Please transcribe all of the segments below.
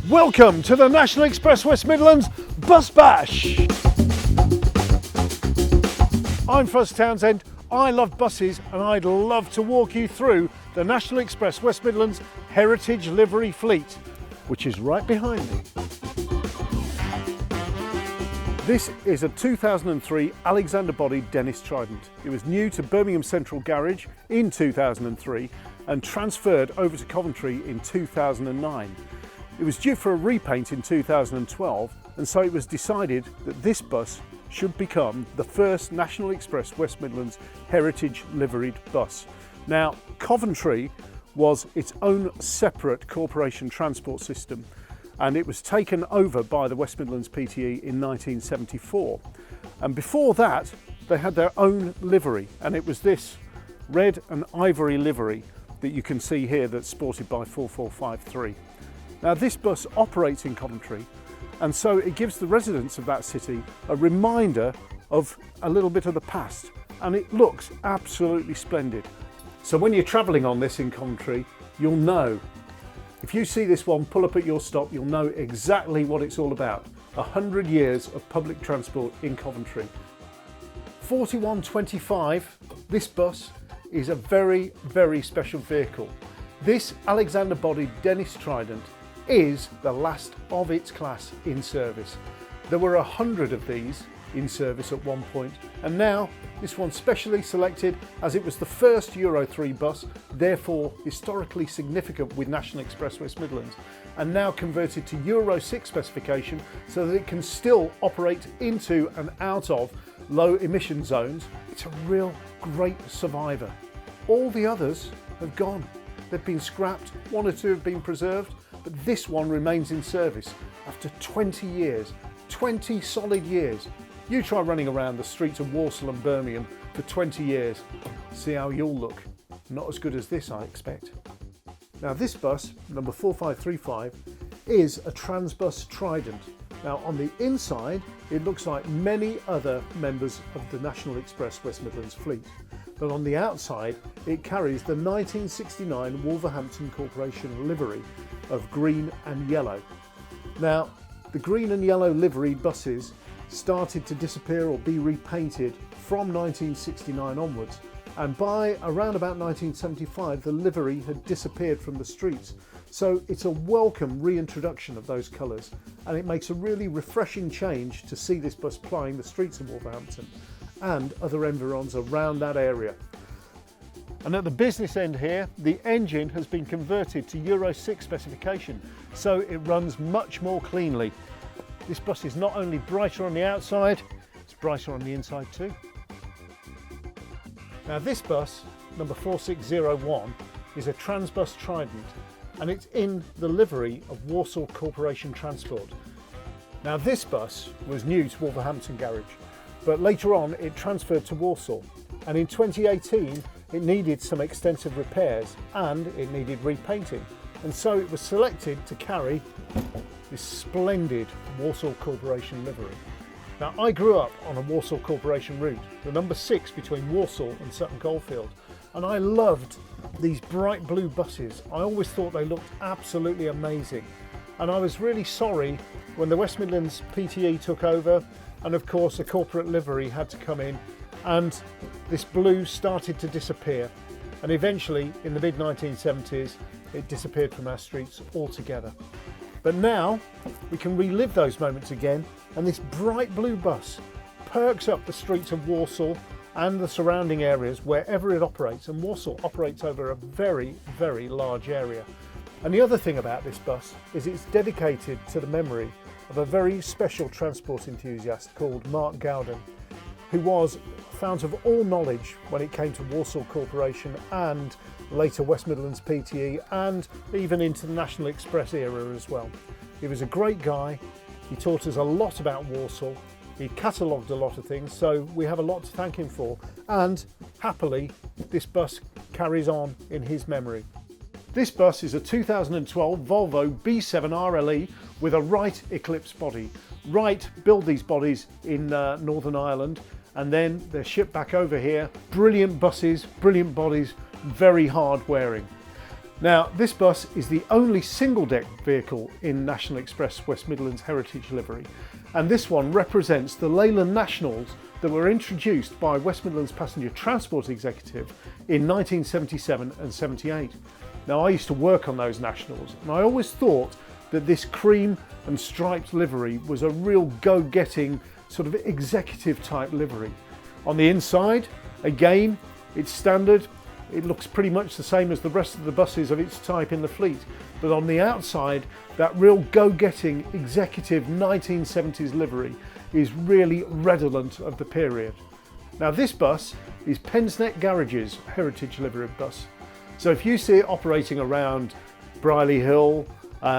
Welcome to the National Express West Midlands Bus Bash. I'm Fuzz Townshend. I love buses and I'd love to walk you through the National Express West Midlands Heritage Livery Fleet, which is right behind me. This is a 2003 Alexander body Dennis Trident. It was new to Birmingham Central Garage in 2003 and transferred over to Coventry in 2009. It was due for a repaint in 2012, and so it was decided that this bus should become the first National Express West Midlands heritage liveried bus. Now, Coventry was its own separate corporation transport system, and it was taken over by the West Midlands PTE in 1974. And before that, they had their own livery, and it was this red and ivory livery that you can see here that's sported by 4453. Now, this bus operates in Coventry, and so it gives the residents of that city a reminder of a little bit of the past, and it looks absolutely splendid. So when you're travelling on this in Coventry, you'll know. If you see this one pull up at your stop, you'll know exactly what it's all about. 100 years of public transport in Coventry. 4125, this bus is a very, very special vehicle. This Alexander body Dennis Trident is the last of its class in service. There were 100 of these in service at one point, and now this one's specially selected as it was the first Euro 3 bus, therefore historically significant with National Express West Midlands, and now converted to Euro 6 specification so that it can still operate into and out of low emission zones. It's a real great survivor. All the others have gone. They've been scrapped, one or two have been preserved, but this one remains in service after 20 years, 20 solid years. You try running around the streets of Walsall and Birmingham for 20 years, see how you'll look. Not as good as this, I expect. Now this bus, number 4535, is a Transbus Trident. Now on the inside, it looks like many other members of the National Express West Midlands fleet. But on the outside, it carries the 1969 Wolverhampton Corporation livery of green and yellow. Now, the green and yellow livery buses started to disappear or be repainted from 1969 onwards, and by around about 1975 the livery had disappeared from the streets. So it's a welcome reintroduction of those colours, and it makes a really refreshing change to see this bus plying the streets of Wolverhampton and other environs around that area. And at the business end here, the engine has been converted to Euro 6 specification, so it runs much more cleanly. This bus is not only brighter on the outside, it's brighter on the inside too. Now this bus, number 4601, is a Transbus Trident, and it's in the livery of Walsall Corporation Transport. Now this bus was new to Wolverhampton Garage, but later on it transferred to Walsall, and in 2018 it needed some extensive repairs and it needed repainting, and so it was selected to carry this splendid Walsall Corporation livery. Now I grew up on a Walsall Corporation route, the number 6 between Walsall and Sutton Coldfield, and I loved these bright blue buses. I always thought they looked absolutely amazing, and I was really sorry when the West Midlands PTE took over, and of course a corporate livery had to come in, and this blue started to disappear, and eventually in the mid-1970s it disappeared from our streets altogether. But now we can relive those moments again, and this bright blue bus perks up the streets of Walsall and the surrounding areas wherever it operates, and Walsall operates over a very, very large area. And the other thing about this bus is it's dedicated to the memory of a very special transport enthusiast called Mark Gardner, who was fount of all knowledge when it came to Walsall Corporation and later West Midlands PTE, and even into the National Express era as well. He was a great guy. He taught us a lot about Walsall. He catalogued a lot of things, so we have a lot to thank him for, and happily this bus carries on in his memory. This bus is a 2012 Volvo B7 RLE with a Wright Eclipse body. Wright build these bodies in Northern Ireland, and then they're shipped back over here. Brilliant buses, brilliant bodies, very hard wearing. Now, this bus is the only single-deck vehicle in National Express West Midlands heritage livery, and this one represents the Leyland Nationals that were introduced by West Midlands Passenger Transport Executive in 1977 and 78. Now, I used to work on those Nationals, and I always thought that this cream and striped livery was a real go-getting sort of executive type livery. On the inside, again, it's standard. It looks pretty much the same as the rest of the buses of its type in the fleet, but on the outside, that real go-getting executive 1970s livery is really redolent of the period. Now, this bus is Pensnet Garage's heritage livery bus. So if you see it operating around Brierley Hill,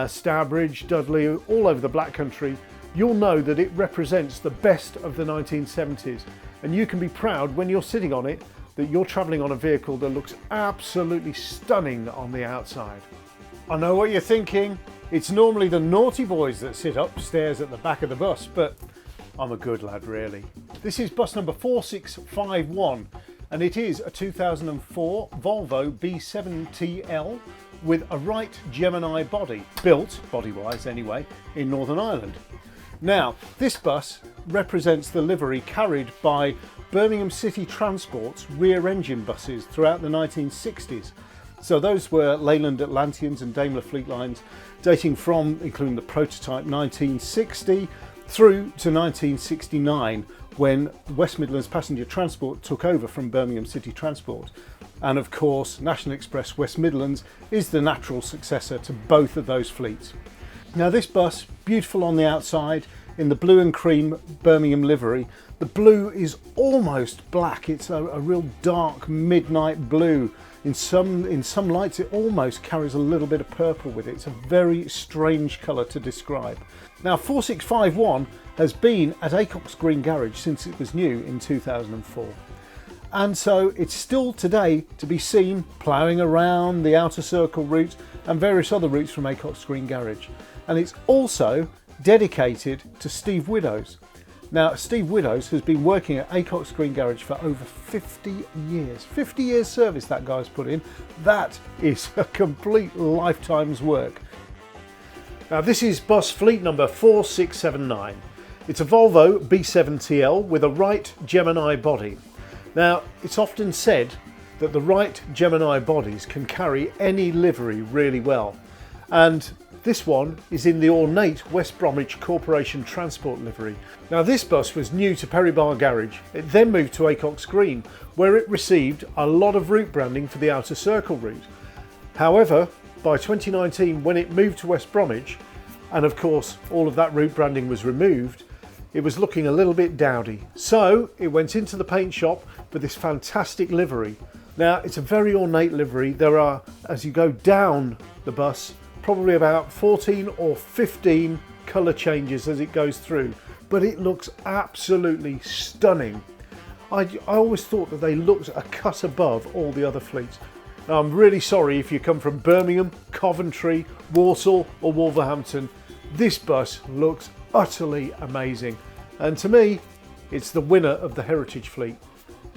Stourbridge, Dudley, all over the Black Country, you'll know that it represents the best of the 1970s, and you can be proud when you're sitting on it that you're travelling on a vehicle that looks absolutely stunning on the outside. I know what you're thinking. It's normally the naughty boys that sit upstairs at the back of the bus, but I'm a good lad, really. This is bus number 4651, and it is a 2004 Volvo B7TL with a right Gemini body, built, body-wise anyway, in Northern Ireland. Now, this bus represents the livery carried by Birmingham City Transport's rear-engine buses throughout the 1960s. So those were Leyland Atlanteans and Daimler Fleet Lines, dating from, including the prototype, 1960 through to 1969, when West Midlands Passenger Transport took over from Birmingham City Transport. And of course, National Express West Midlands is the natural successor to both of those fleets. Now, this bus, beautiful on the outside, in the blue and cream Birmingham livery. The blue is almost black. It's a real dark midnight blue. In some lights it almost carries a little bit of purple with it. It's a very strange colour to describe. Now, 4651 has been at Acox Green Garage since it was new in 2004. And so it's still today to be seen ploughing around the Outer Circle route and various other routes from Acox Green Garage. And it's also dedicated to Steve Widdows. Now, Steve Widdows has been working at Acox Green Garage for over 50 years. 50 years service that guy's put in. That is a complete lifetime's work. Now, this is bus fleet number 4679. It's a Volvo B7TL with a right Gemini body. Now, it's often said that the right Gemini bodies can carry any livery really well. And this one is in the ornate West Bromwich Corporation Transport livery. Now, this bus was new to Perry Bar Garage. It then moved to Acox Green, where it received a lot of route branding for the Outer Circle route. However, by 2019, when it moved to West Bromwich, and of course all of that route branding was removed, it was looking a little bit dowdy. So it went into the paint shop for this fantastic livery. Now, it's a very ornate livery. There are, as you go down the bus, probably about 14 or 15 colour changes as it goes through, but it looks absolutely stunning. I always thought that they looked a cut above all the other fleets. Now, I'm really sorry if you come from Birmingham, Coventry, Walsall or Wolverhampton. This bus looks utterly amazing, and to me it's the winner of the heritage fleet.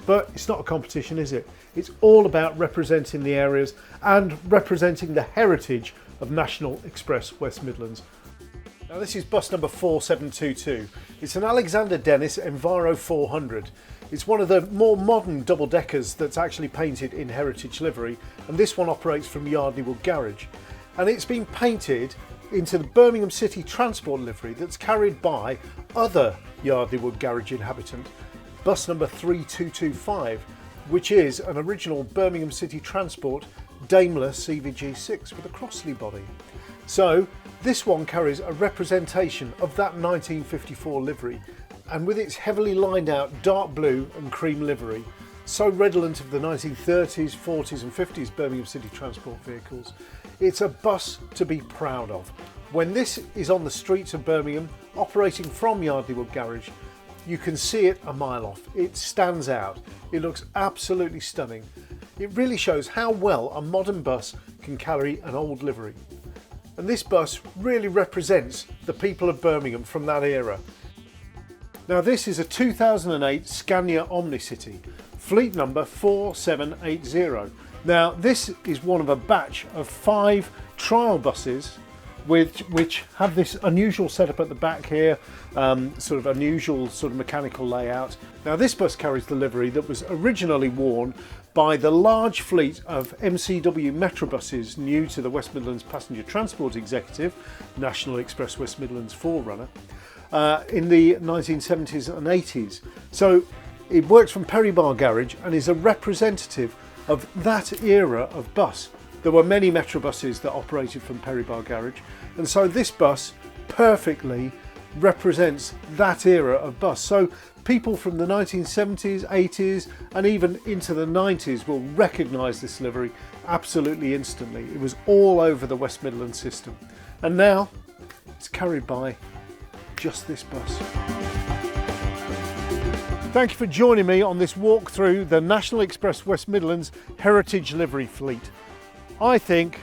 But it's not a competition, is it? It's all about representing the areas and representing the heritage of National Express West Midlands. Now, this is bus number 4722. It's an Alexander Dennis Enviro 400. It's one of the more modern double-deckers that's actually painted in heritage livery, and this one operates from Yardley Wood Garage. And it's been painted into the Birmingham City Transport livery that's carried by other Yardley Wood Garage inhabitant, bus number 3225, which is an original Birmingham City Transport Daimler CVG6 with a Crossley body. So this one carries a representation of that 1954 livery, and with its heavily lined out dark blue and cream livery, so redolent of the 1930s, 40s and 50s Birmingham City Transport vehicles, it's a bus to be proud of. When this is on the streets of Birmingham, operating from Yardley Wood Garage, you can see it a mile off. It stands out. It looks absolutely stunning. It really shows how well a modern bus can carry an old livery. And this bus really represents the people of Birmingham from that era. Now, this is a 2008 Scania Omni City, fleet number 4780. Now this is one of a batch of 5 trial buses which have this unusual setup at the back here, sort of unusual sort of mechanical layout. Now this bus carries the livery that was originally worn by the large fleet of MCW Metrobuses new to the West Midlands Passenger Transport Executive, National Express West Midlands forerunner, in the 1970s and 80s. So it works from Perry Bar Garage and is a representative of that era of bus. There were many Metrobuses that operated from Perry Bar Garage, and so this bus perfectly represents that era of bus. So people from the 1970s, 80s and even into the 90s will recognise this livery absolutely instantly. It was all over the West Midlands system, and now it's carried by just this bus. Thank you for joining me on this walk through the National Express West Midlands Heritage Livery Fleet. I think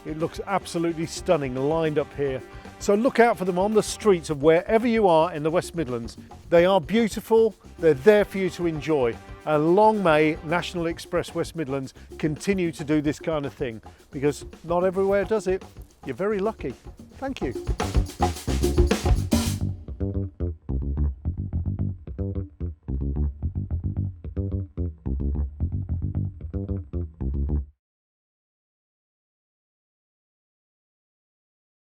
it looks absolutely stunning lined up here. So look out for them on the streets of wherever you are in the West Midlands. They are beautiful, they're there for you to enjoy. And long may National Express West Midlands continue to do this kind of thing, because not everywhere does it. You're very lucky. Thank you.